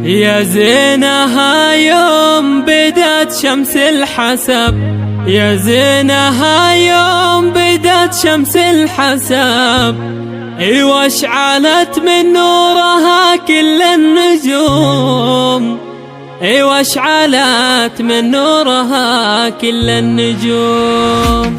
يا زينها يوم بدت شمس الحسب، يا زينها يوم بدت شمس الحسب، واشعلت من نورها كل النجوم، واشعلت من نورها كل النجوم.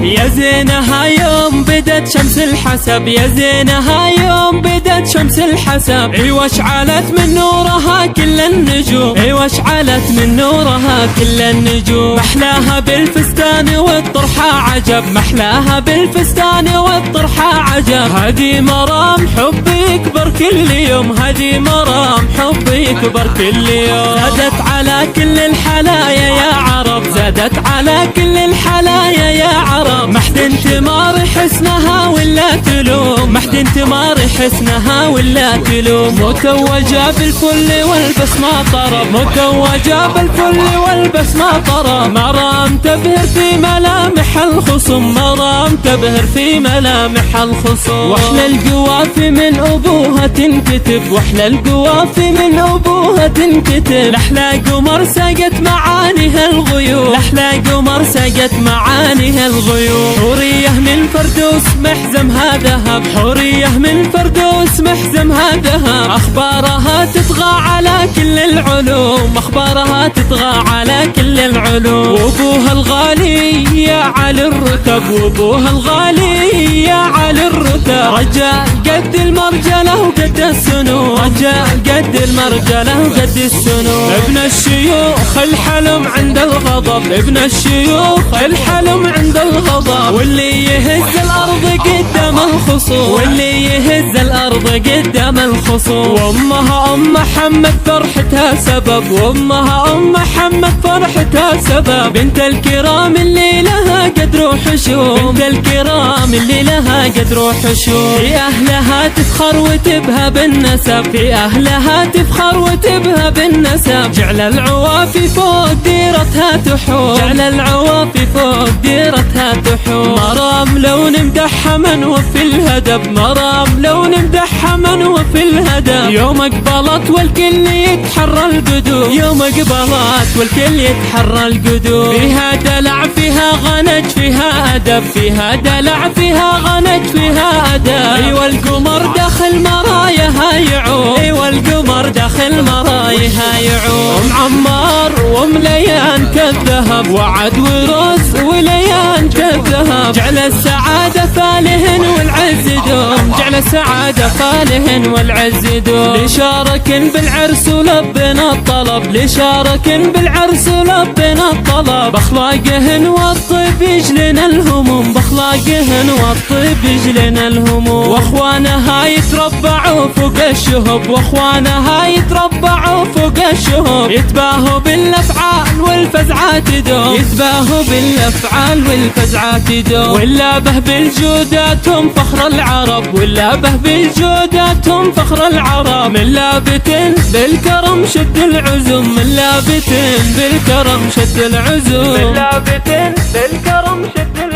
يا زينها يوم بدت شمس الحسب، يا زينها يوم بدت شمس الحسب، واشعلت من نورها كل النجوم، واشعلت من نورها كل النجوم. محلاها بالفستان والطرحة عجب، محلاها بالفستان والطرحة عجب، هذه مرام حبي يكبر كل يوم، هذه مرام حبي يكبر كل يوم. زادت على كل الحلايا يا عرب، زادت على كل الحلايا يا عرب، ما حد تماري حسنها ولا تلوم، ما حد تماري حسنها ولا تلوم. متوجة بالفل والبسمة طرب، متوجة بالفل والبسمة طرب، مرام تبهر في ملامح الخصم، مرام تبهر في ملامح الخصم. واحلى القوافي من ابوها تنكتب، واحلى القوافي من ابوها تنكتب، لاحلى قمر سقت معانيها الغيوم، لاحلى قمر سقت معانيها الغيوم. حورية من فردوس محزمها ذهب، حورية من فردوس محزمها ذهب، أخبارها تطغى على كل العلوم، أخبارها تطغى على كل العلوم. وابوها الغالي يا على الرتب، وابوها الغالي يا على الرتب، رجاء قد المرجلة وقد السنون، رجاء قد المرجلة وقد السنون. ابن الشيوخ الحلم عند الغضب، ابن الشيوخ الحلم عند الغضب، واللي يهز الأرض قدام الخصوم، واللي يهز الأرض قدام الخصوم. وأمها أم محمد فرحتها سبب، وأمها أم محمد فرحتها سبب، بنت الكرام اللي لها قدر وحشوم، بنت الكرام اللي لها قدر وحشوم. في أهلها تفخر وتبهى بالنسب، في أهلها تفخر وتبهى بالنسب، جعل العوافي فوق ديرتها تحوم، جعل العوافي فوق ديرتها تحوم. مرام لو نمدحها من وفي الهدب، مرام لو نمدحها من وفي الهدب، يوم اقبلت والكل يتحرى القدوم، يوم اقبلت والكل يتحرى القدوم. فيها دلع فيها غنج فيها ادب، فيها دلع فيها غنج فيها ادب. ايوه القمر داخل مراياها يعوم، ايوه القمر داخل مراياها يعوم. ام عمار وام ليان كالذهب، وعد ورز وليان كالذهب، جعل السعادة فالهن والعز دوم، جعل السعادة فالهن والعز دوم. لشارك بالعرس ولبنا الطلب، لشارك بالعرس ولبنا الطلب، باخلاقهن والطيب يجلنا الهموم، باخلاقهن والطيب يجلنا الهموم. واخوانها يتربعوا فوق الشهب، واخوانها يتربعوا فوق الشهب، يتباهوا بالافعال والفزعات دوم، يتباهوا بالافعال والفزعات دوم. ولا به بالجوداتهم فخر العرب، ولا به بالجوداتهم فخر العرب، من لابت بالكرم شد العزم، من لابت بالكرم شد العزم، من لابت بالكرم شد العزم.